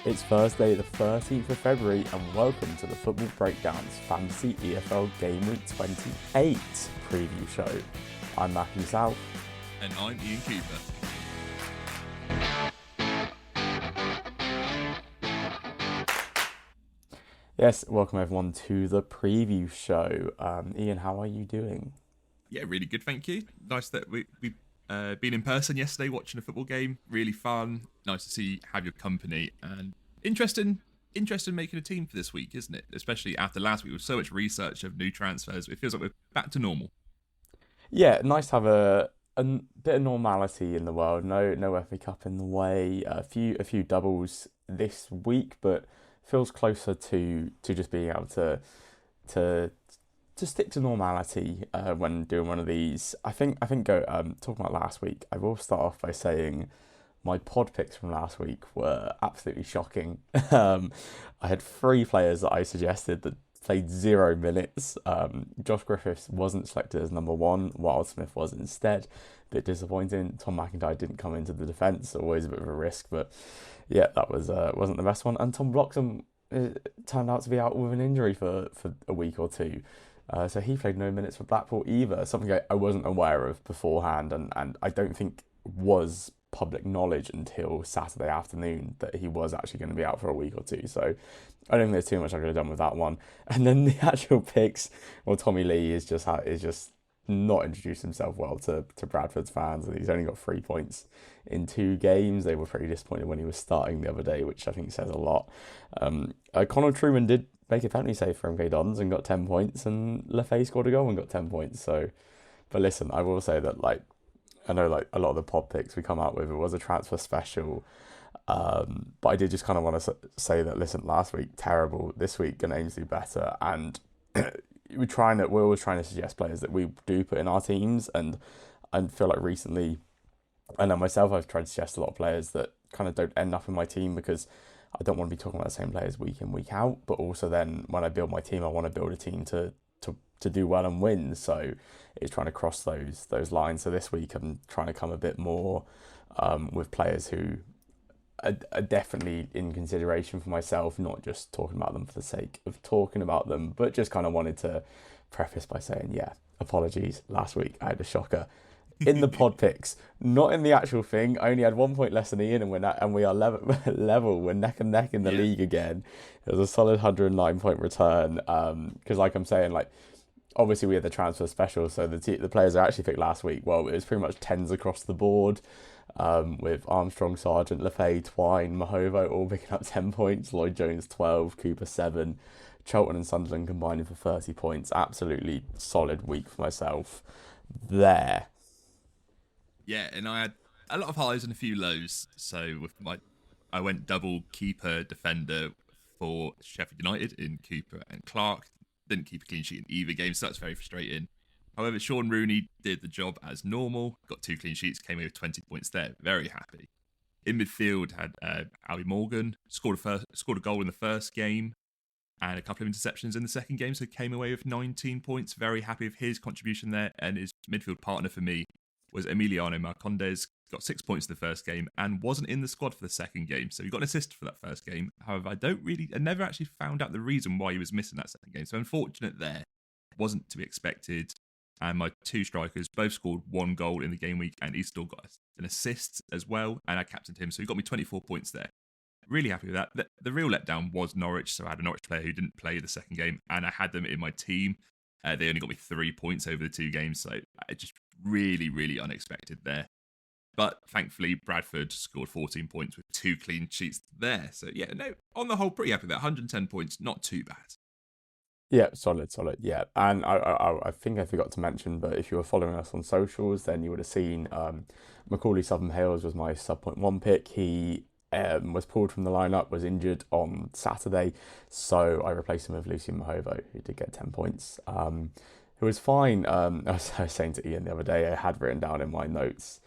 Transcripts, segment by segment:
It's Thursday, the 13th of February, and welcome to the Football Breakdown's Fantasy EFL Gameweek 28 preview show. I'm Matthew South. And I'm Ian Cooper. Yes, welcome everyone to the preview show. Ian, how are you doing? Yeah, really good, thank you. Nice that we've been in person yesterday watching a football game. Really fun. Nice to have your company, and interesting making a team for this week, isn't it? Especially after last week with so much research of new transfers. It feels like we're back to normal. Yeah, nice to have a bit of normality in the world. No FA Cup in the way. A few doubles this week, but feels closer to just being able to stick to normality when doing one of these. I think talking about last week, I will start off by saying my pod picks from last week were absolutely shocking. I had 3 players that I suggested that played 0 minutes. Josh Griffiths wasn't selected as number 1. Wildsmith was instead. A bit disappointing. Tom McIntyre didn't come into the defence. Always a bit of a risk, but yeah, that wasn't the best one. And Tom Bloxham turned out to be out with an injury for a week or two. So he played no minutes for Blackpool either, something I wasn't aware of beforehand, and I don't think was public knowledge until Saturday afternoon that he was actually going to be out for a week or two. So I don't think there's too much I could have done with that one. And then the actual picks, well, Tommy Lee is just not introduced himself well to Bradford's fans, and he's only got 3 points in 2 games. They were pretty disappointed when he was starting the other day, which I think says a lot. Conor Truman did make a penalty save for MK Dons and got 10 points, and Lefay scored a goal and got 10 points. So, but listen, I will say that I know a lot of the pod picks we come out with, it was a transfer special. But I did just kind of want to say that, listen, last week, terrible. This week, going to aim to do better. And we're always trying to suggest players that we do put in our teams. And I feel like recently, I know myself, I've tried to suggest a lot of players that kind of don't end up in my team because I don't want to be talking about the same players week in, week out. But also then when I build my team, I want to build a team to do well and win. So it's trying to cross those lines. So this week I'm trying to come a bit more with players who are definitely in consideration for myself, not just talking about them for the sake of talking about them, but just kind of wanted to preface by saying, yeah, apologies. Last week I had a shocker in the pod picks, not in the actual thing. I only had 1 point less than Ian, and we are level. We're neck and neck in the league again. It was a solid 109 point return. Because like I'm saying, obviously we had the transfer special, so the players I actually picked last week, well, it was pretty much 10s across the board. With Armstrong, Sargent, Lefay, Twine, Mahovo all picking up 10 points, Lloyd Jones 12, Cooper 7, Cheltenham and Sunderland combining for 30 points. Absolutely solid week for myself there. Yeah, and I had a lot of highs and a few lows. So I went double keeper defender for Sheffield United in Cooper and Clark. Didn't keep a clean sheet in either game, so that's very frustrating. However, Sean Rooney did the job as normal, got 2 clean sheets, came away with 20 points there. Very happy. In midfield, had Albie Morgan, scored a goal in the first game and a couple of interceptions in the second game, so came away with 19 points. Very happy with his contribution there. And his midfield partner for me was Emiliano Marcondes, got 6 points in the first game and wasn't in the squad for the second game. So he got an assist for that first game. However, I never actually found out the reason why he was missing that second game. So unfortunate there. Wasn't to be expected. And my 2 strikers both scored 1 goal in the game week, and he still got an assist as well. And I captained him, so he got me 24 points there. Really happy with that. The real letdown was Norwich, so I had a Norwich player who didn't play the second game, and I had them in my team. They only got me 3 points over the 2 games, so I just really, really unexpected there. But thankfully, Bradford scored 14 points with 2 clean sheets there. So yeah, no, on the whole, pretty happy with that. 110 points, not too bad. Yeah, solid, yeah. And I think I forgot to mention, but if you were following us on socials, then you would have seen Macaulay Southern Hales was my sub-0.1 pick. He was pulled from the lineup, was injured on Saturday, so I replaced him with Lucien Mahovo, who did get 10 points. Who was fine. I was saying to Ian the other day, I had written down in my notes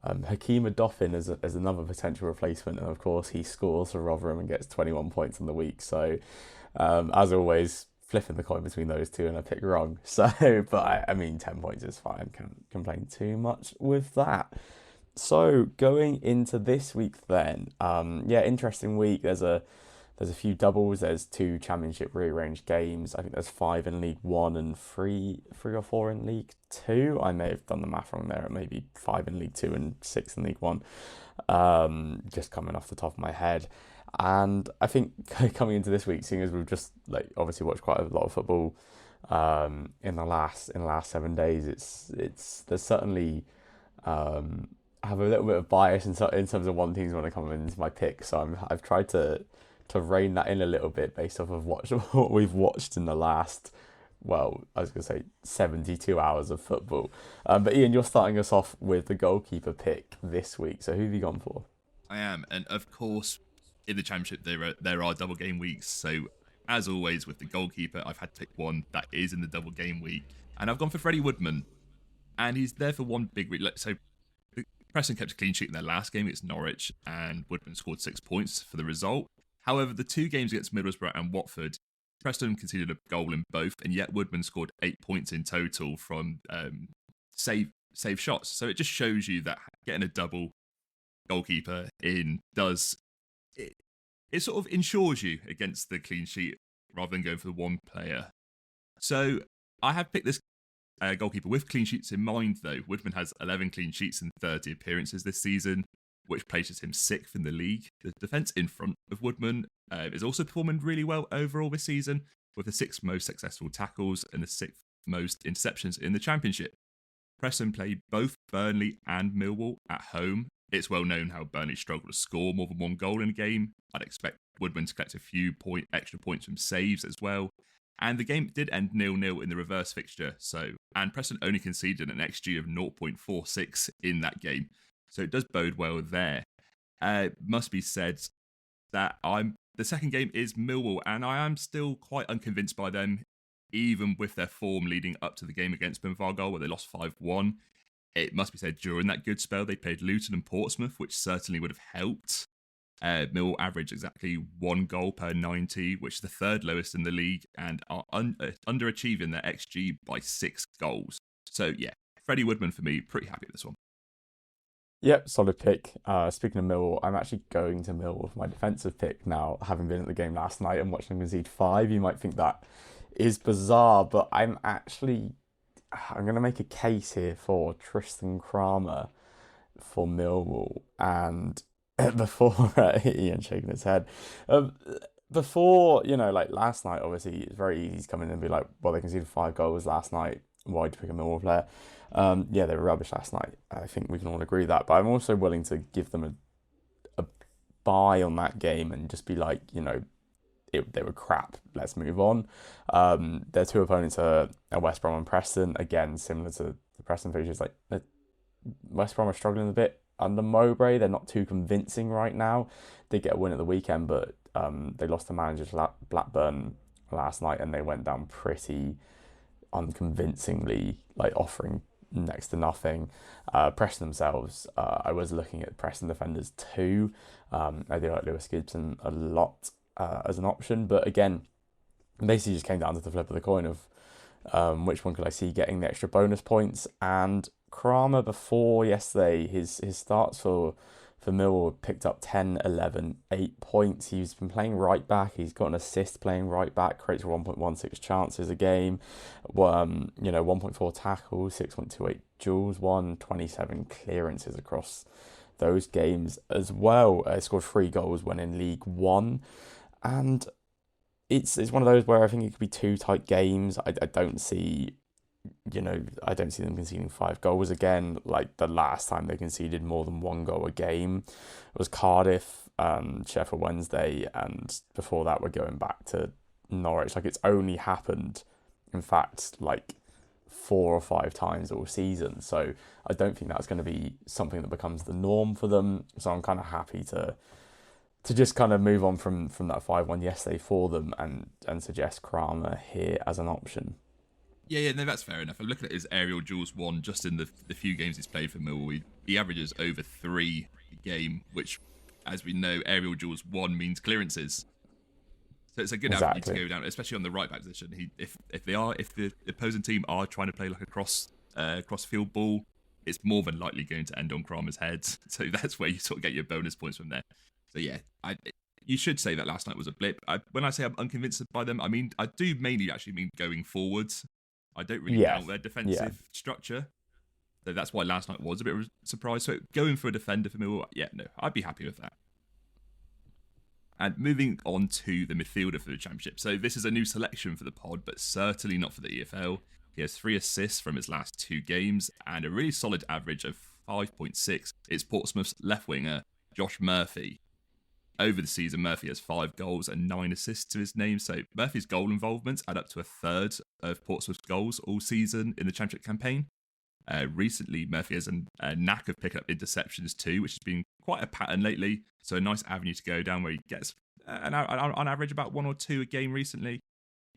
Hakima Doffin as another potential replacement, and of course he scores for Rotherham and gets 21 points on the week. So as always, flipping the coin between those two, and I picked wrong. So, but I mean, 10 points is fine. Can't complain too much with that. So going into this week then, yeah, interesting week. There's a few doubles. There's two championship rearranged games. I think there's five in League One and three or four in League Two. I may have done the math wrong there. Maybe five in League Two and six in League One. Just coming off the top of my head. And I think coming into this week, seeing as we've just like obviously watched quite a lot of football in the last 7 days, it's there's certainly um, I have a little bit of bias in terms of one team's want to come into my pick. So I've tried to rein that in a little bit based off of what we've watched in the last, well, I was going to say 72 hours of football. But Ian, you're starting us off with the goalkeeper pick this week. So who have you gone for? I am, and of course, in the championship there are double game weeks. So as always with the goalkeeper, I've had to pick one that is in the double game week, and I've gone for Freddie Woodman, and he's there for one big week. So Preston kept a clean sheet in their last game against Norwich, and Woodman scored 6 points for the result. However, the two games against Middlesbrough and Watford, Preston conceded a goal in both, and yet Woodman scored 8 points in total from save shots. So it just shows you that getting a double goalkeeper in does it sort of ensures you against the clean sheet rather than going for the one player. So I have picked this goalkeeper with clean sheets in mind, though. Woodman has 11 clean sheets in 30 appearances this season, which places him sixth in the league. The defence in front of Woodman is also performing really well overall this season, with the sixth most successful tackles and the sixth most interceptions in the Championship. Preston play both Burnley and Millwall at home. It's well known how Burnley struggle to score more than one goal in a game. I'd expect Woodman to collect a few extra points from saves as well. And the game did end 0-0 in the reverse fixture, and Preston only conceded an XG of 0.46 in that game. So it does bode well there. Must be said that the second game is Millwall, and I am still quite unconvinced by them, even with their form leading up to the game against Benfargal, where they lost 5-1. It must be said, during that good spell, they played Luton and Portsmouth, which certainly would have helped. Millwall average exactly one goal per 90, which is the third lowest in the league, and are underachieving their XG by 6 goals. So yeah, Freddie Woodman for me, pretty happy with this one. Yep, solid pick. Speaking of Millwall, I'm actually going to Millwall with my defensive pick now, having been at the game last night and watching them concede five. You might think that is bizarre, but I'm going to make a case here for Tristan Kramer for Millwall. And before Ian shaking his head, before, like last night, obviously, it's very easy to come in and be like, well, they conceded 5 goals last night. Why'd you pick a Millwall player? Yeah, they were rubbish last night. I think we can all agree that. But I'm also willing to give them a buy on that game and just be like, they were crap. Let's move on. Their two opponents are West Brom and Preston. Again, similar to the Preston fixtures, like West Brom are struggling a bit under Mowbray. They're not too convincing right now. They get a win at the weekend, but they lost the manager to Blackburn last night, and they went down pretty unconvincingly, like offering next to nothing. Preston themselves, I was looking at Preston defenders too. I do like Lewis Gibson a lot as an option, but again, basically just came down to the flip of the coin of which one could I see getting the extra bonus points. And Kramer, before yesterday, his starts for Millwall picked up 10, 11, 8 points. He's been playing right back. He's got an assist playing right back, creates 1.16 chances a game, 1.4 tackles, 6.28 duels, 27 clearances across those games as well. He scored 3 goals when in League One. And it's one of those where I think it could be 2 tight games. I don't see I don't see them conceding 5 goals again. Like the last time they conceded more than 1 goal a game was Cardiff, Sheffield Wednesday, and before that we're going back to Norwich. Like it's only happened, in fact, like 4 or 5 times all season. So I don't think that's going to be something that becomes the norm for them. So I'm kind of happy to just kind of move on from that 5-1 yesterday for them and suggest Kramer here as an option. Yeah, no, that's fair enough. I'm looking at his aerial duels won just in the few games he's played for Millwall. He averages over 3 a game, which, as we know, aerial duels won means clearances. So it's a good avenue to go down, especially on the right back position. If the opposing team are trying to play like a cross field ball, it's more than likely going to end on Kramer's head. So that's where you sort of get your bonus points from there. So yeah, you should say that last night was a blip. When I say I'm unconvinced by them, I mean I do mainly actually mean going forwards. I don't really Yeah, doubt their yeah, defensive structure. So that's why last night was a bit of a surprise. So going for a defender for Millwall, yeah, no, I'd be happy with that. And moving on to the midfielder for the championship. So this is a new selection for the pod, but certainly not for the EFL. He has 3 assists from his last 2 games and a really solid average of 5.6. It's Portsmouth's left winger, Josh Murphy. Over the season, Murphy has 5 goals and 9 assists to his name. So Murphy's goal involvements add up to a third of Portsmouth's goals all season in the championship campaign. Recently, Murphy has a knack of picking up interceptions too, which has been quite a pattern lately. So a nice avenue to go down where he gets on average about 1 or 2 a game recently.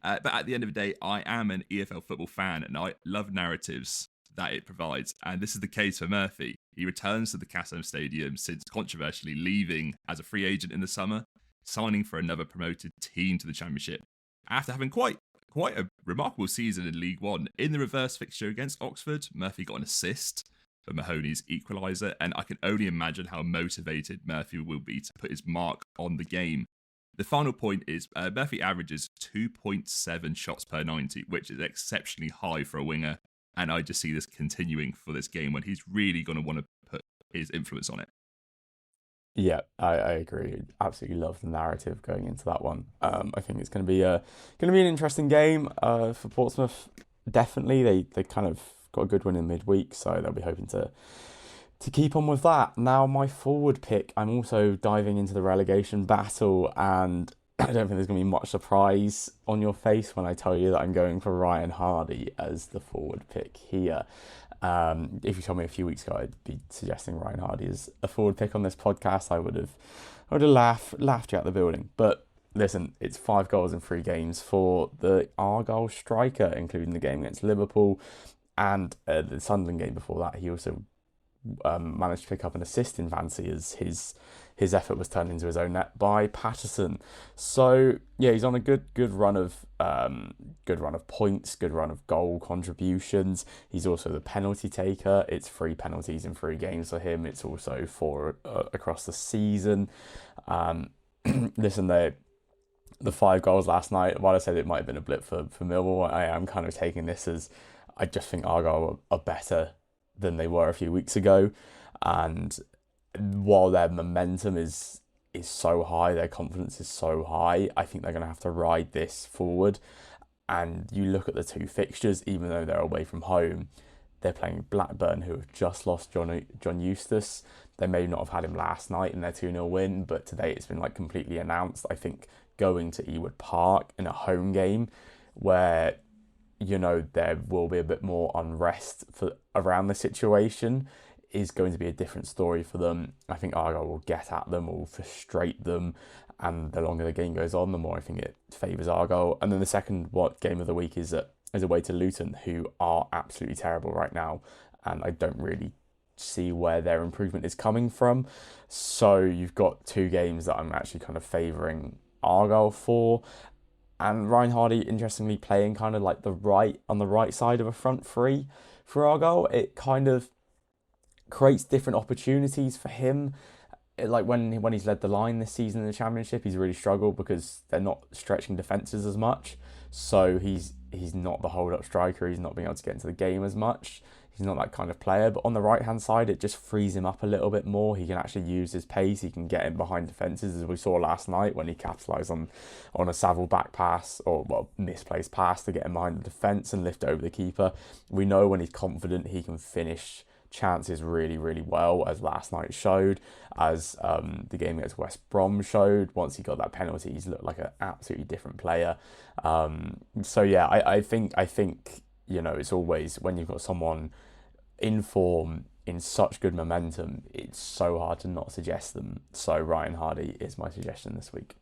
But at the end of the day, I am an EFL football fan and I love narratives that it provides. And this is the case for Murphy. He returns to the Kassam Stadium since controversially leaving as a free agent in the summer, signing for another promoted team to the Championship. After having quite a remarkable season in League One, in the reverse fixture against Oxford, Murphy got an assist for Mahoney's equaliser, and I can only imagine how motivated Murphy will be to put his mark on the game. The final point is Murphy averages 2.7 shots per 90, which is exceptionally high for a winger, and I just see this continuing for this game when he's really going to want to put his influence on it. yeah. I agree. Absolutely love the narrative going into that one. I think it's going to be an interesting game for Portsmouth. Definitely, they kind of got a good win in midweek, so they'll be hoping to keep on with that. Now, my forward pick, I'm also diving into the relegation battle, and I don't think there's going to be much surprise on your face when I tell you that I'm going for Ryan Hardy as the forward pick here. If you told me a few weeks ago I'd be suggesting Ryan Hardy as a forward pick on this podcast, I would have laughed you out the building. But listen, it's 5 goals in 3 games for the Argyle striker, including the game against Liverpool and the Sunderland game before that. He also managed to pick up an assist in Fantasy as his effort was turned into his own net by Patterson. So yeah, he's on a good run of points, good run of goal contributions. He's also the penalty taker. It's 3 penalties in 3 games for him. It's also 4 across the season. Listen, the 5 goals last night, while I said it might have been a blip for Millwall, I am kind of taking this as I just think Argyle are better than they were a few weeks ago, and while their momentum is so high, their confidence is so high, I think they're going to have to ride this forward. And you look at the 2 fixtures, even though they're away from home, they're playing Blackburn, who have just lost John Eustace. They may not have had him last night in their 2-0 win, but today it's been like completely announced. I think going to Ewood Park in a home game where there will be a bit more unrest around the situation is going to be a different story for them. I think Argyle will get at them, will frustrate them, and the longer the game goes on, the more I think it favours Argyle. And then the second game of the week is away to Luton, who are absolutely terrible right now, and I don't really see where their improvement is coming from. So you've got 2 games that I'm actually kind of favouring Argyle for. And Ryan Hardy, interestingly, playing kind of like on the right side of a front 3 for Argyle. It kind of creates different opportunities for him. Like when he's led the line this season in the Championship, he's really struggled because they're not stretching defences as much. So he's not the hold-up striker. He's not being able to get into the game as much. He's not that kind of player. But on the right-hand side, it just frees him up a little bit more. He can actually use his pace. He can get in behind defences, as we saw last night when he capitalised on a Saville back pass, or misplaced pass to get in behind the defence and lift over the keeper. We know when he's confident, he can finish chances really, really well, as last night showed, as the game against West Brom showed. Once he got that penalty, he's looked like an absolutely different player. So yeah, I think it's always when you've got someone in form, in such good momentum, it's so hard to not suggest them. So Ryan Hardy is my suggestion this week.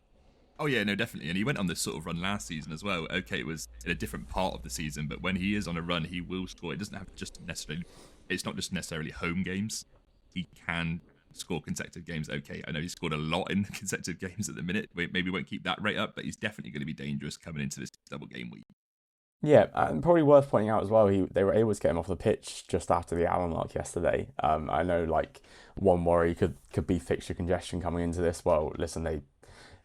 Oh yeah, no, definitely. And he went on this sort of run last season as well. Okay, it was in a different part of the season, but when he is on a run, he will score. It doesn't have just necessarily. It's not just necessarily home games. He can score consecutive games. Okay, I know he's scored a lot in consecutive games at the minute. We maybe won't keep that rate up, but he's definitely going to be dangerous coming into this double game week. Yeah, and probably worth pointing out as well, they were able to get him off the pitch just after the hour mark yesterday. I know like one worry could be fixture congestion coming into this. Well, listen,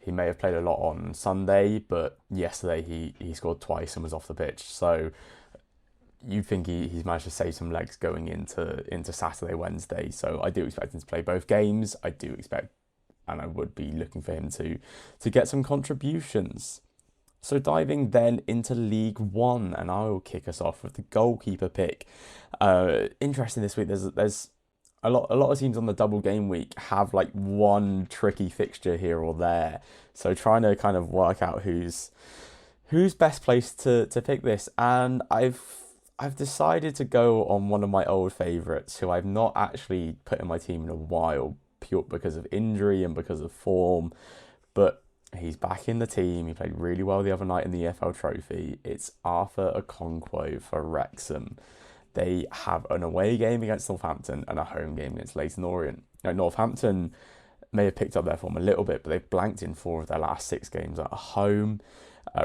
he may have played a lot on Sunday, but yesterday he scored twice and was off the pitch. So you'd think he's managed to save some legs going into Saturday, Wednesday. So I do expect him to play both games. I do expect, and I would be looking for him to get some contributions. So diving then into League One, and I will kick us off with the goalkeeper pick. Interesting this week. There's a lot of teams on the double game week have like one tricky fixture here or there. So trying to kind of work out who's best placed to pick this, and I've decided to go on one of my old favourites, who I've not actually put in my team in a while, pure because of injury and because of form, but he's back in the team. He played really well the other night in the EFL Trophy. It's Arthur Okonkwo for Wrexham. They have an away game against Northampton and a home game against Leyton Orient. Now, Northampton may have picked up their form a little bit, but they've blanked in 4 of their last 6 games at home.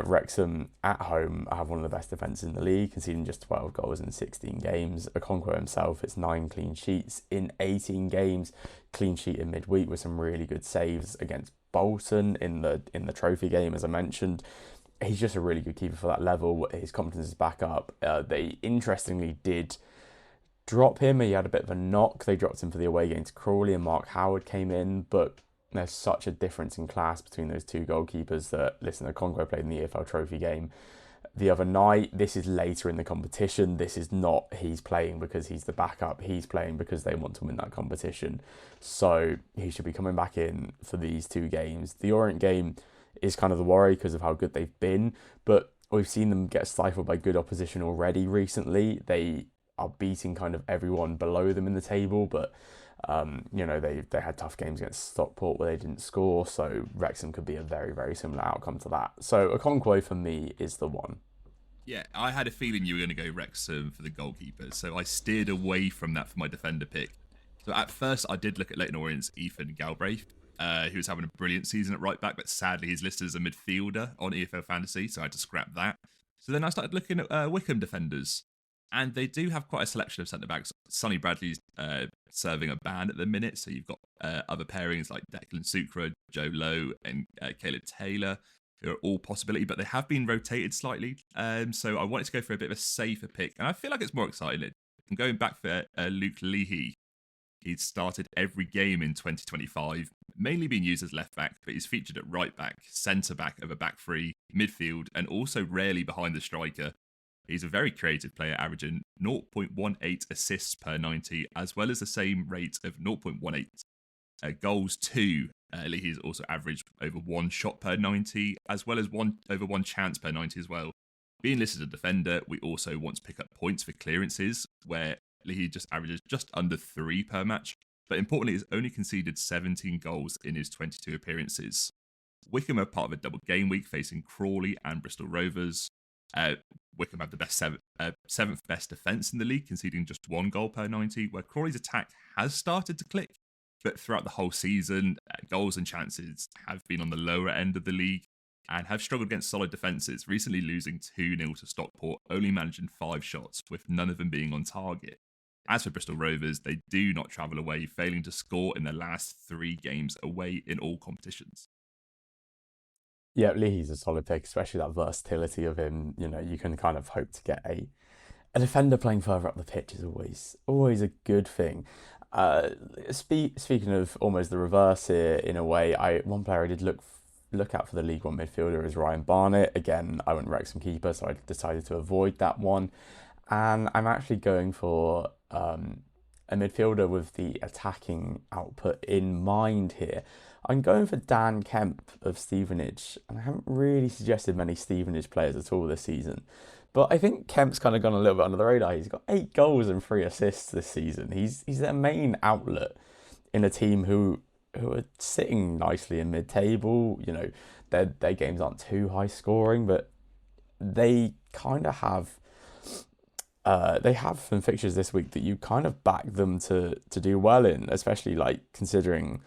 Wrexham at home have one of the best defences in the league, conceding just 12 goals in 16 games. Okonkwo himself, it's 9 clean sheets in 18 games. Clean sheet in midweek with some really good saves against Bolton in the trophy game, as I mentioned. He's just a really good keeper for that level. His confidence is back up. They interestingly did drop him. He had a bit of a knock. They dropped him for the away game to Crawley, and Mark Howard came in, but there's such a difference in class between those two goalkeepers that, listen, Okonkwo played in the EFL Trophy game the other night. This is later in the competition. This is not he's playing because he's the backup. He's playing because they want to win that competition. So he should be coming back in for these 2 games. The Orient game is kind of the worry because of how good they've been, but we've seen them get stifled by good opposition already recently. They are beating kind of everyone below them in the table, but they had tough games against Stockport where they didn't score, so Wrexham could be a very, very similar outcome to that. So Okonkwo for me is the one. Yeah, I had a feeling you were going to go Wrexham for the goalkeeper, so I steered away from that for my defender pick. So at first, I did look at Leyton Orient's Ethan Galbraith, who was having a brilliant season at right back, but sadly he's listed as a midfielder on EFL Fantasy, so I had to scrap that. So then I started looking at Wickham defenders, and they do have quite a selection of centre-backs. Sonny Bradley's serving a ban at the minute, so you've got other pairings like Declan Sucre, Joe Lowe, and Caleb Taylor, who are all possibility, but they have been rotated slightly. So I wanted to go for a bit of a safer pick, and I feel like it's more exciting. I'm going back for Luke Leahy. He's started every game in 2025, mainly being used as left back, but he's featured at right back, centre back of a back three, midfield, and also rarely behind the striker. He's a very creative player, averaging 0.18 assists per 90, as well as the same rate of 0.18 goals too. Leahy's also averaged over 1 shot per 90, as well as over 1 chance per 90 as well. Being listed as a defender, we also want to pick up points for clearances, where Leahy just averages just under 3 per match, but importantly, he's only conceded 17 goals in his 22 appearances. Wickham are part of a double game week facing Crawley and Bristol Rovers. Wickham have the best 7th best defence in the league, conceding just 1 goal per 90, where Crawley's attack has started to click, but throughout the whole season, goals and chances have been on the lower end of the league and have struggled against solid defences, recently losing 2-0 to Stockport, only managing 5 shots, with none of them being on target. As for Bristol Rovers, they do not travel away, failing to score in their last 3 games away in all competitions. Yeah, Leahy's a solid pick, especially that versatility of him. You can kind of hope to get a defender playing further up the pitch is always a good thing. Speaking of almost the reverse here, in a way, one player I did look out for the League One midfielder is Ryan Barnett. Again, I went Wrexham keeper, so I decided to avoid that one. And I'm actually going for a midfielder with the attacking output in mind here. I'm going for Dan Kemp of Stevenage, and I haven't really suggested many Stevenage players at all this season. But I think Kemp's kind of gone a little bit under the radar. He's got 8 goals and 3 assists this season. He's their main outlet in a team who are sitting nicely in mid-table. Their games aren't too high scoring, but they kind of have they have some fixtures this week that you kind of back them to do well in, especially like considering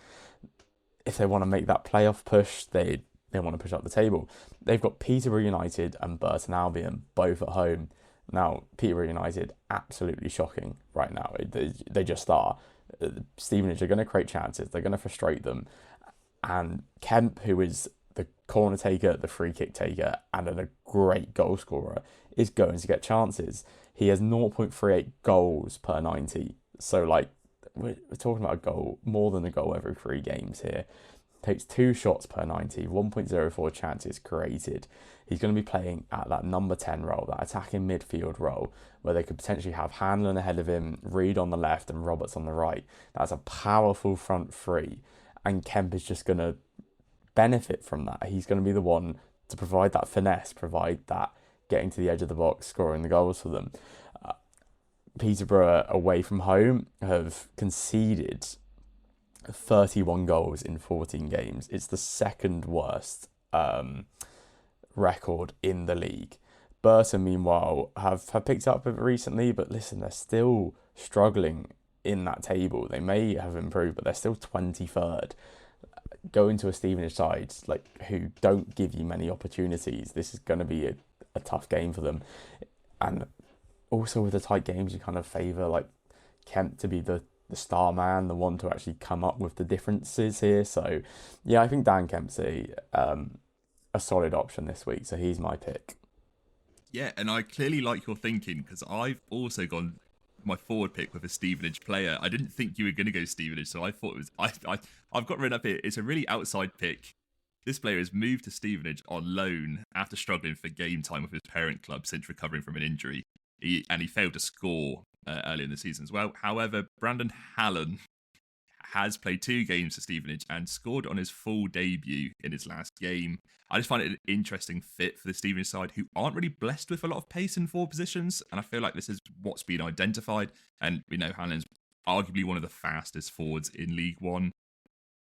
if they want to make that playoff push, they they want to push up the table. They've got Peterborough United and Burton Albion both at home. Now, Peterborough United, absolutely shocking right now. They just are. Stevenage are going to create chances. They're going to frustrate them. And Kemp, who is the corner taker, the free kick taker, and a great goal scorer, is going to get chances. He has 0.38 goals per 90. So, like, we're talking about a goal, more than a goal every 3 games here. Takes 2 shots per 90, 1.04 chances created. He's going to be playing at that number 10 role, that attacking midfield role, where they could potentially have Hanlon ahead of him, Reed on the left, and Roberts on the right. That's a powerful front three, and Kemp is just going to benefit from that. He's going to be the one to provide that finesse, provide that getting to the edge of the box, scoring the goals for them. Peterborough away from home have conceded 31 goals in 14 games. It's the second worst record in the league. Burton, meanwhile, have picked up a bit recently, but listen, they're still struggling in that table. They may have improved, but they're still 23rd. Going to a Stevenage side who don't give you many opportunities, this is going to be a tough game for them. And also with the tight games, you kind of favour Kemp to be the star man, the one to actually come up with the differences here. So yeah, I think Dan Kemp's a solid option this week. So he's my pick. Yeah, and I clearly like your thinking, because I've also gone my forward pick with a Stevenage player. I didn't think you were going to go Stevenage, so I thought it was. I've got written up here. It's a really outside pick. This player has moved to Stevenage on loan after struggling for game time with his parent club since recovering from an injury. He failed to score earlier in the season as well. However, Brandon Hallen has played 2 games for Stevenage and scored on his full debut in his last game. I just find it an interesting fit for the Stevenage side, who aren't really blessed with a lot of pace in forward positions, and I feel like this is what's been identified. And we know Hallen's arguably one of the fastest forwards in League One.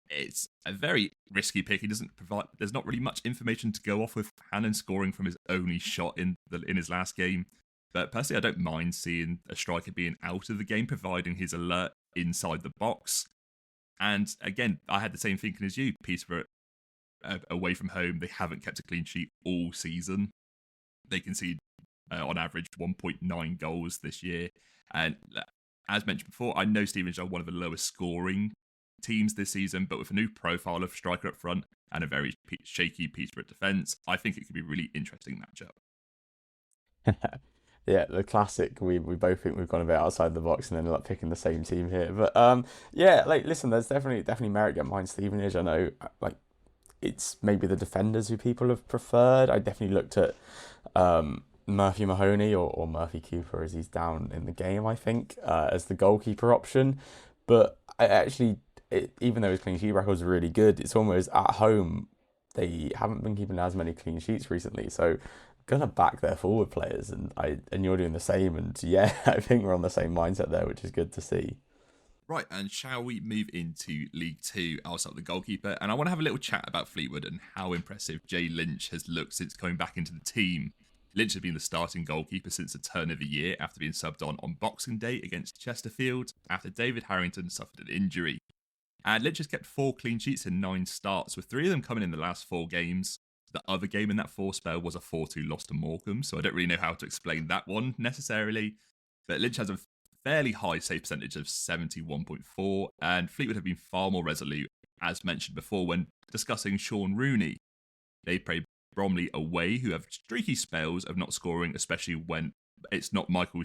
It's a very risky pick. He doesn't provide. There's not really much information to go off with Hallen scoring from his only shot in his last game. But personally, I don't mind seeing a striker being out of the game, providing he's alert inside the box. And again, I had the same thinking as you. Peterborough, away from home, they haven't kept a clean sheet all season. They concede, on average, 1.9 goals this year. And as mentioned before, I know Stevenage are one of the lowest scoring teams this season, but with a new profile of striker up front and a very shaky Peterborough defence, I think it could be a really interesting matchup. Yeah, the classic. We both think we've gone a bit outside the box and ended up picking the same team here. But yeah, listen, there's definitely merit getting behind Stevenage. I know, it's maybe the defenders who people have preferred. I definitely looked at Murphy Mahoney or Murphy Cooper as he's down in the game, I think, as the goalkeeper option. But I actually, even though his clean sheet record is really good, it's almost at home. They haven't been keeping as many clean sheets recently, so gonna back their forward players, and you're doing the same, and yeah, I think we're on the same mindset there, which is good to see. Right, and shall we move into League Two? I'll start with the goalkeeper, and I want to have a little chat about Fleetwood and how impressive Jay Lynch has looked since coming back into the team. Lynch has been the starting goalkeeper since the turn of the year after being subbed on Boxing Day against Chesterfield after David Harrington suffered an injury. And Lynch has kept 4 clean sheets in 9 starts, with 3 of them coming in the last 4 games. The other game in that 4 spell was a 4-2 loss to Morecambe, so I don't really know how to explain that one necessarily. But Lynch has a fairly high save percentage of 71.4, and Fleetwood have been far more resolute, as mentioned before, when discussing Sean Rooney. They play Bromley away, who have streaky spells of not scoring, especially when it's not Michael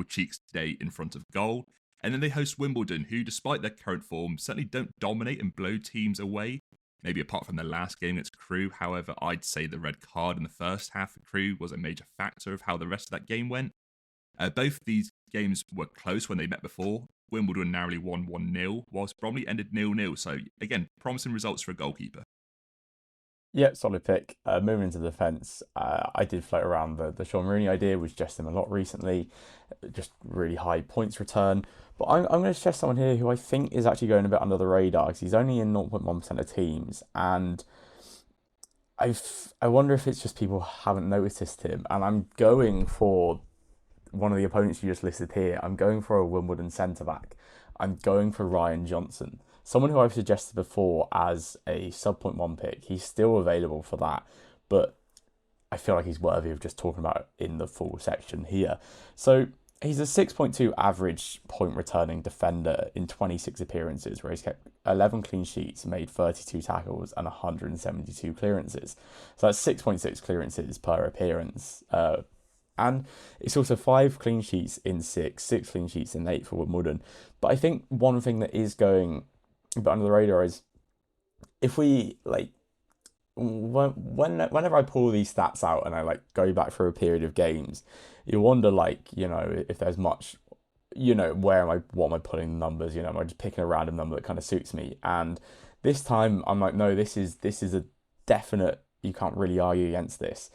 Cheek's day in front of goal. And then they host Wimbledon, who, despite their current form, certainly don't dominate and blow teams away. Maybe apart from the last game against Crewe. However, I'd say the red card in the first half of Crewe was a major factor of how the rest of that game went. Both these games were close when they met before. Wimbledon narrowly won 1-0, whilst Bromley ended 0-0. So, again, promising results for a goalkeeper. Yeah, solid pick. Moving into the defence, I did float around the Sean Rooney idea, which just him a lot recently. Just really high points return. But I'm going to suggest someone here who I think is actually going a bit under the radar, because he's only in 0.1% of teams. And I wonder if it's just people haven't noticed him. And I'm going for one of the opponents you just listed here. I'm going for a Wimbledon centre-back. I'm going for Ryan Johnson. someone who I've suggested before as a sub point one pick. He's still available for that, but I feel like he's worthy of just talking about in the full section here. So he's a 6.2 average point returning defender in 26 appearances, where he's kept 11 clean sheets, made 32 tackles, and 172 clearances. So that's 6.6 clearances per appearance. And it's also 5 clean sheets in 6 clean sheets in 8 for Wimbledon. But I think one thing that is going a bit under the radar is if we like whenever I pull these stats out and I like go back for a period of games, you wonder like, if there's much, what am I putting the numbers, am I just picking a random number that kind of suits me? And this time I'm like, no, this is a definite, you can't really argue against this.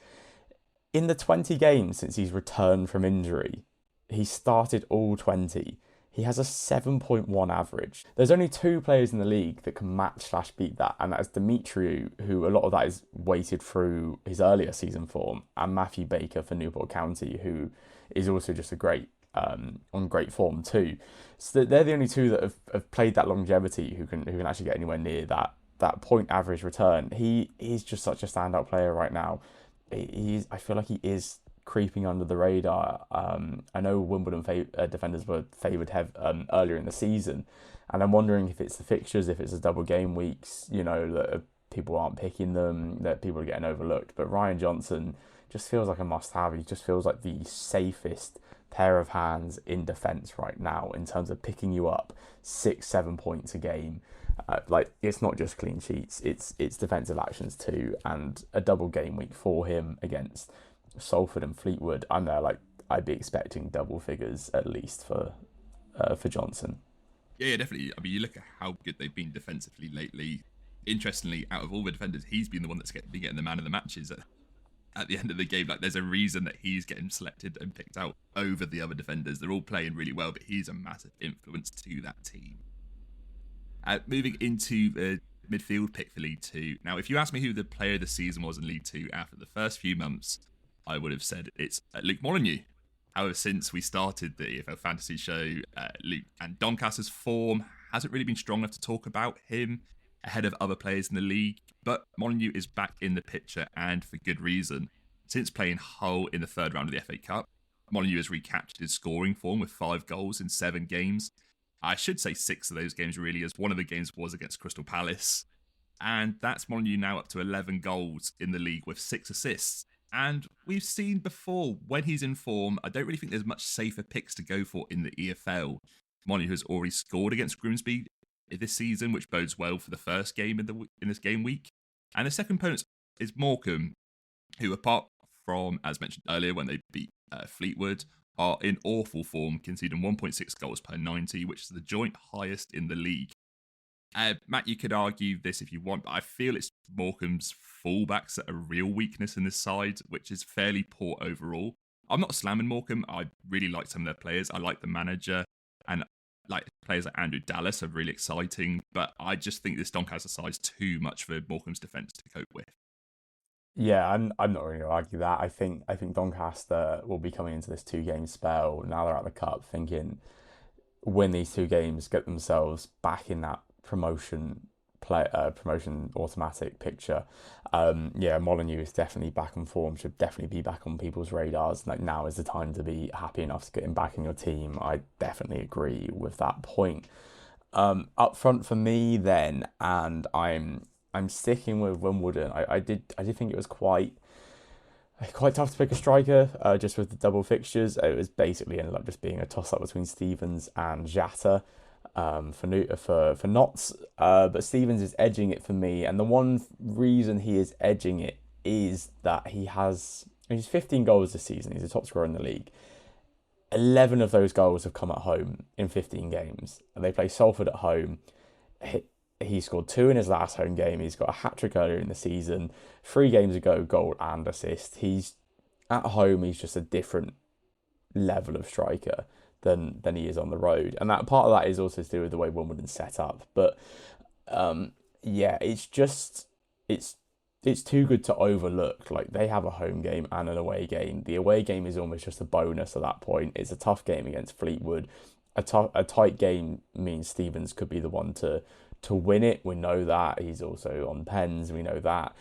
In the 20 games since he's returned from injury, he started all 20. He has a 7.1 average. There's only 2 players in the league that can match/beat that, and that is Demetriou, who a lot of that is weighted through his earlier season form, and Matthew Baker for Newport County, who is also just on great form too. So they're the only 2 that have played that longevity who can actually get anywhere near that point average return. He's just such a standout player right now. I feel like he is creeping under the radar. I know Wimbledon defenders were favoured earlier in the season, and I'm wondering if it's the fixtures, if it's the double game weeks, that people aren't picking them, that people are getting overlooked. But Ryan Johnson just feels like a must-have. He just feels like the safest pair of hands in defence right now in terms of picking you up 6-7 points a game. It's not just clean sheets, it's defensive actions too, and a double game week for him against Salford and Fleetwood. I'm there like I'd be expecting double figures at least for Johnson. Yeah, definitely. I mean, you look at how good they've been defensively lately. Interestingly, out of all the defenders, he's been the one that's been getting the man of the matches at the end of the game. Like, there's a reason that he's getting selected and picked out over the other defenders. They're all playing really well, but he's a massive influence to that team. Moving into the midfield pick for League Two. Now, if you ask me who the player of the season was in League Two after the first few months, I would have said it's Luke Molyneux. However, since we started the EFL Fantasy show, Luke and Doncaster's form hasn't really been strong enough to talk about him ahead of other players in the league. But Molyneux is back in the picture, and for good reason. Since playing Hull in the third round of the FA Cup, Molyneux has recaptured his scoring form with 5 goals in 7 games. I should say 6 of those games really, as one of the games was against Crystal Palace. And that's Molyneux now up to 11 goals in the league with 6 assists. And we've seen before, when he's in form, I don't really think there's much safer picks to go for in the EFL. Molyneux has already scored against Grimsby this season, which bodes well for the first game in this game week. And the second opponent is Morecambe, who, apart from, as mentioned earlier, when they beat Fleetwood, are in awful form, conceding 1.6 goals per 90, which is the joint highest in the league. Matt, you could argue this if you want, but I feel it's Morecambe's fullbacks that are a real weakness in this side, which is fairly poor overall. I'm not slamming Morecambe. I really like some of their players. I like the manager, and like players like Andrew Dallas are really exciting, but I just think this Doncaster side is too much for Morecambe's defence to cope with. Yeah, I'm not really gonna argue that. I think Doncaster will be coming into this 2-game spell now they're out of the cup, thinking win these 2 games, get themselves back in that promotion automatic picture. Molyneux is definitely back in form, should definitely be back on people's radars. Like, now is the time to be happy enough to get him back in your team. I definitely agree with that point. Up front for me then, and I'm sticking with Wimbledon. I did think it was quite tough to pick a striker, just with the double fixtures. It was basically ended up just being a toss-up between Stevens and Jata for Notts. But Stevens is edging it for me, and the one reason he is edging it is that he's 15 goals this season. He's a top scorer in the league. 11 of those goals have come at home in 15 games. They play Salford at home. He scored 2 in his last home game. He's got a hat-trick earlier in the season. 3 games ago, goal and assist. He's at home, he's just a different level of striker than he is on the road. And that part of that is also to do with the way Wimbledon's set up. But it's too good to overlook. Like, they have a home game and an away game. The away game is almost just a bonus at that point. It's a tough game against Fleetwood. a tight game means Stevens could be the one to win it. We know that he's also on pens. We know that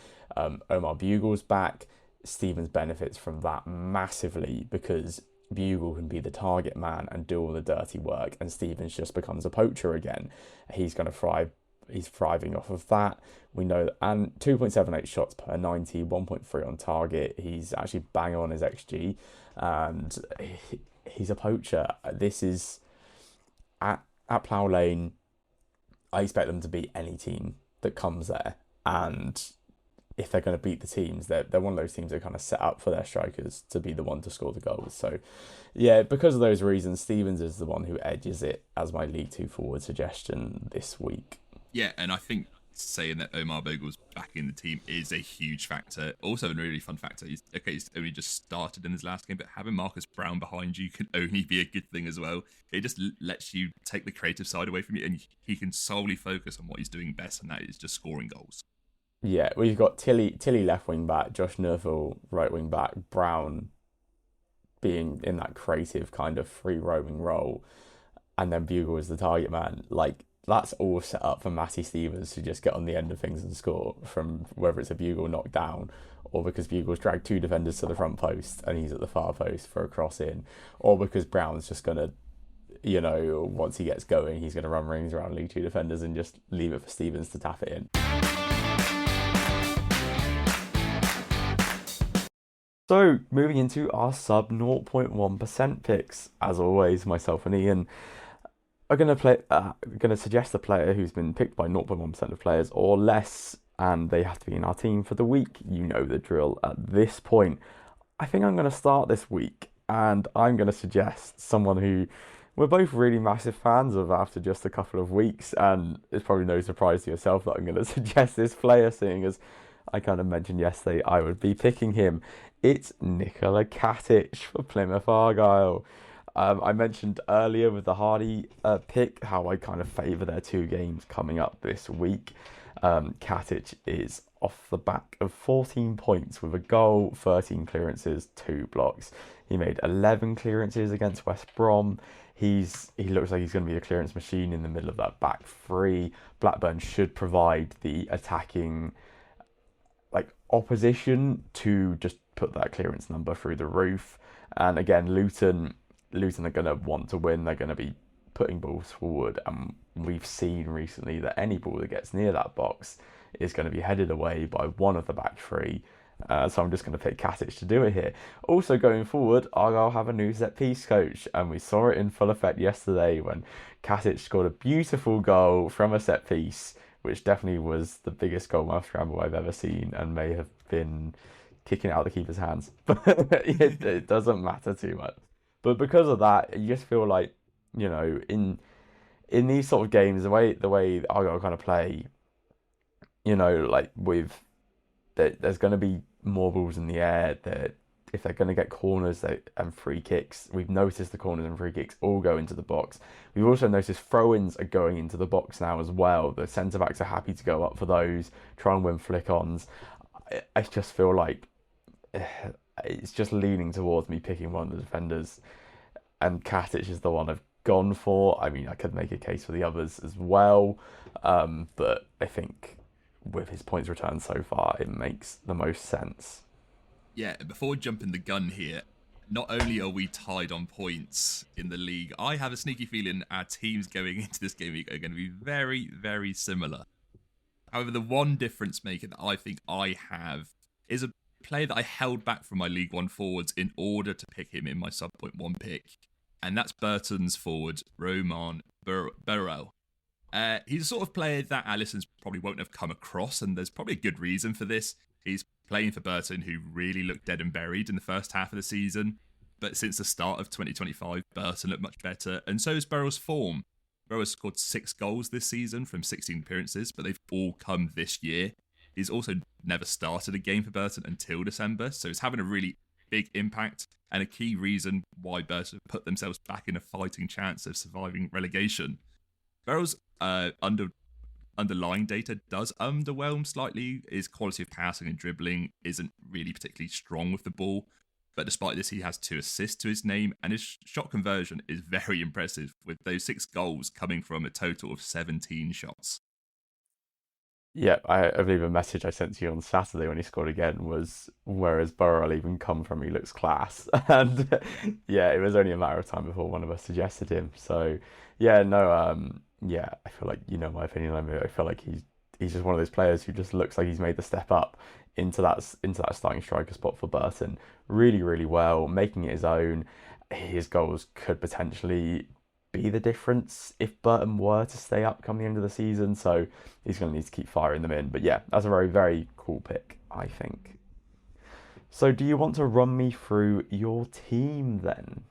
Omar Bugle's back. Stevens benefits from that massively because Bugle can be the target man and do all the dirty work, and Stevens just becomes a poacher again. He's going to thrive. He's thriving off of that. We know that, and 2.78 shots per 90, 1.3 on target. He's actually bang on his XG, and he's a poacher. This is at Plough Lane. I expect them to beat any team that comes there, and if they're going to beat the teams, they're one of those teams that kind of set up for their strikers to be the one to score the goals. So, yeah, because of those reasons, Stevens is the one who edges it as my League Two forward suggestion this week. Yeah, and I think saying that Omar Bogle's back in the team is a huge factor. Also, a really fun factor. He's only just started in his last game, but having Marcus Brown behind you can only be a good thing as well. It just lets you take the creative side away from you, and he can solely focus on what he's doing best, and that is just scoring goals. Yeah, we've got Tilly left wing back, Josh Nerville right wing back, Brown being in that creative kind of free roaming role, and then Bugle as the target man. Like, that's all set up for Matty Stevens to just get on the end of things and score, from whether it's a Bugle knockdown or because Bugle's dragged two defenders to the front post and he's at the far post for a cross in, or because Brown's just going to, once he gets going, he's going to run rings around League Two defenders and just leave it for Stevens to tap it in. So, moving into our sub 0.1% picks, as always, myself and Ian are going to suggest a player who's been picked by 0.1% of players or less, and they have to be in our team for the week. You know the drill at this point. I think I'm going to start this week, and I'm going to suggest someone who we're both really massive fans of after just a couple of weeks, and it's probably no surprise to yourself that I'm going to suggest this player, seeing as I kind of mentioned yesterday I would be picking him. It's Nikola Katic for Plymouth Argyle. I mentioned earlier with the Hardy pick how I kind of favour their two games coming up this week. Katic is off the back of 14 points with a goal, 13 clearances, 2 blocks. He made 11 clearances against West Brom. He looks like he's going to be a clearance machine in the middle of that back three. Blackburn should provide the attacking opposition to just put that clearance number through the roof. And again, Luton are going to want to win. They're going to be putting balls forward, and we've seen recently that any ball that gets near that box is going to be headed away by one of the back three. So I'm just going to pick Katic to do it here. Also going forward, Argyle have a new set piece coach, and we saw it in full effect yesterday when Katic scored a beautiful goal from a set piece, which definitely was the biggest goalmouth scramble I've ever seen and may have been kicking out the keeper's hands. But it doesn't matter too much. But because of that, you just feel like, in these sort of games, the way Argyle kind of play, there's going to be more balls in the air. If they're going to get corners and free kicks, we've noticed the corners and free kicks all go into the box. We've also noticed throw-ins are going into the box now as well. The centre-backs are happy to go up for those, try and win flick-ons. I just feel like it's just leaning towards me picking one of the defenders, and Katic is the one I've gone for. I mean, I could make a case for the others as well, but I think with his points returned so far, it makes the most sense. Yeah, before jumping the gun here, not only are we tied on points in the league, I have a sneaky feeling our teams going into this game week are going to be very, very similar. However, the one difference maker that I think I have is a player that I held back from my League One forwards in order to pick him in my sub 0.1 pick, and that's Burton's forward, Roman Burrell. He's a sort of player that Allison's probably won't have come across, and there's probably a good reason for this. He's playing for Burton, who really looked dead and buried in the first half of the season. But since the start of 2025, Burton looked much better, and so is Burrell's form. Burrell has scored 6 goals this season from 16 appearances, but they've all come this year. He's also never started a game for Burton until December, so it's having a really big impact and a key reason why Burton put themselves back in a fighting chance of surviving relegation. Burrell's underlying data does underwhelm slightly. His quality of passing and dribbling isn't really particularly strong with the ball, But despite this, he has 2 assists to his name, and his shot conversion is very impressive, with those 6 goals coming from a total of 17 shots. Yeah, I believe a message I sent to you on Saturday when he scored again was, "Where has Burrell even come from? He looks class." And yeah, it was only a matter of time before one of us suggested him. So yeah, no, yeah, I feel like you know my opinion on him. I feel like he's just one of those players who just looks like he's made the step up into that starting striker spot for Burton really, really well, making it his own. His goals could potentially be the difference if Burton were to stay up come the end of the season. So he's going to need to keep firing them in. But yeah, that's a very, very cool pick, I think. So do you want to run me through your team then?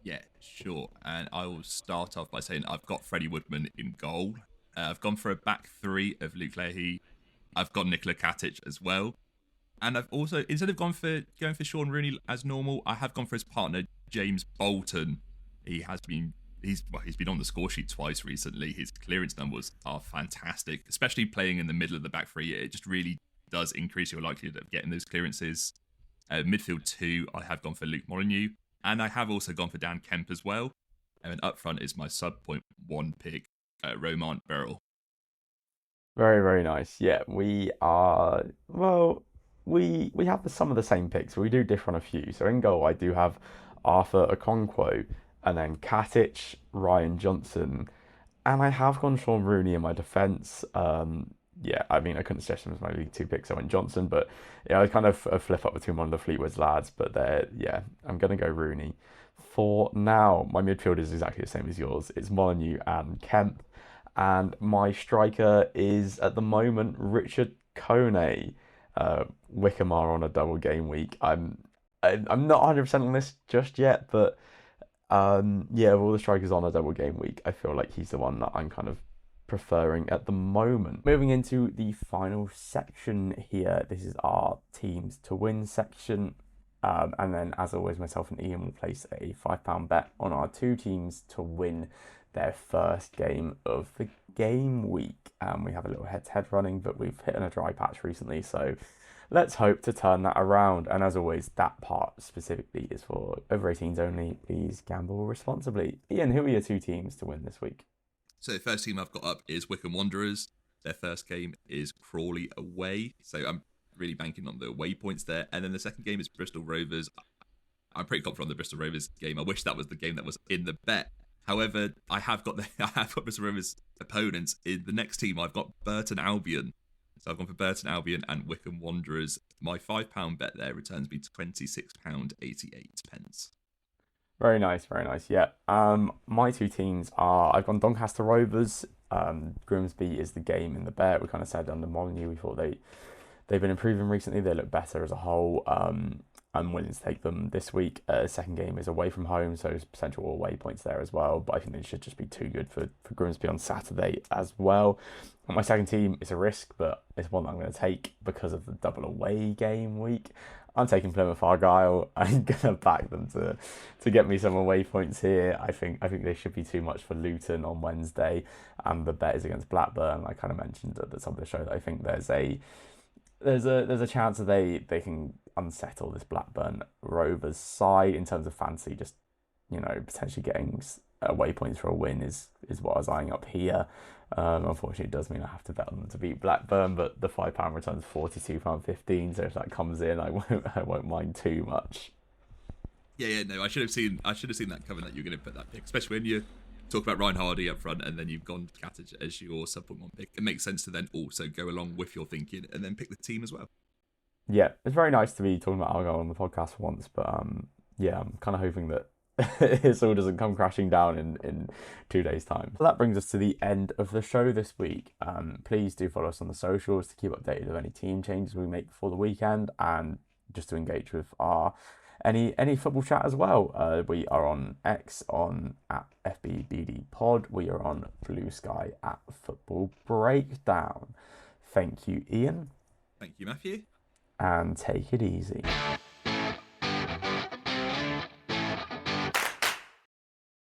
Yeah, sure. And I will start off by saying I've got Freddie Woodman in goal. I've gone for a back 3 of Luke Leahy. I've got Nikola Katic as well. And I've also, instead of going for Sean Rooney as normal, I have gone for his partner, James Bolton. He's been on the score sheet twice recently. His clearance numbers are fantastic, especially playing in the middle of the back 3. It just really does increase your likelihood of getting those clearances. Midfield 2, I have gone for Luke Molyneux. And I have also gone for Dan Kemp as well. And then up front is my sub-0.1 pick, Romant Burrell. Very, very nice. Yeah, we are, well, we have some of the same picks, but we do differ on a few. So in goal, I do have Arthur Okonkwo, and then Katic, Ryan Johnson, and I have gone Sean Rooney in my defence. Yeah, I mean, I couldn't suggest him as my league 2 picks. I went Johnson, but yeah, I kind of flip up between one of the Fleetwood's lads. But yeah, I'm gonna go Rooney. For now, my midfield is exactly the same as yours. It's Molyneux and Kemp, and my striker is at the moment Richard Kone. Wickham are on a double game week. I'm not 100% on this just yet, but yeah, of all the strikers on a double game week, I feel like he's the one that I'm kind of preferring at the moment. Moving into the final section here, this is our teams to win section. And then, as always, myself and Ian will place a £5 bet on our 2 teams to win their first game of the game week. We have a little head-to-head running, but we've hit on a dry patch recently, so let's hope to turn that around. And as always, that part specifically is for over 18s only. Please gamble responsibly. Ian, who are your 2 teams to win this week? So the first team I've got up is Wycombe Wanderers. Their first game is Crawley away. So I'm really banking on the away points there. And then the second game is Bristol Rovers. I'm pretty confident on the Bristol Rovers game. I wish that was the game that was in the bet. However, I have got Bristol Rovers opponents in the next team. I've got Burton Albion. So I've gone for Burton Albion and Wycombe Wanderers. My £5 bet there returns me to £26.88. Very nice, very nice. Yeah. My 2 teams are, I've gone Doncaster Rovers. Grimsby is the game in the bet. We kind of said under Molyneux, we thought they've been improving recently. They look better as a whole. I'm willing to take them this week. Second game is away from home, so there's potential away points there as well. But I think they should just be too good for Grimsby on Saturday as well. My second team is a risk, but it's one that I'm going to take because of the double away game week. I'm taking Plymouth Argyle. I'm going to back them to get me some away points here. I think they should be too much for Luton on Wednesday, and the bet is against Blackburn. I kind of mentioned at the top of the show that I think there's a chance that they can unsettle this Blackburn Rovers side in terms of fantasy. Just potentially getting away points for a win is what I was eyeing up here. Unfortunately, it does mean I have to bet on them to beat Blackburn, but the £5 returns £42.15. So if that comes in, I won't mind too much. Yeah, no, I should have seen that coming, that you're going to put that pick, especially when you talk about Ryan Hardy up front and then you've gone Katic as your sub-1 pick. It makes sense to then also go along with your thinking and then pick the team as well. Yeah, it's very nice to be talking about Argyle on the podcast once, but yeah, I'm kind of hoping that it all doesn't come crashing down in 2 days' time. So that brings us to the end of the show this week. Please do follow us on the socials to keep updated of any team changes we make before the weekend, and just to engage with our any football chat as well. We are on X at FBBD Pod. We are on Bluesky at Football Breakdown. Thank you, Ian. Thank you, Matthew. And take it easy.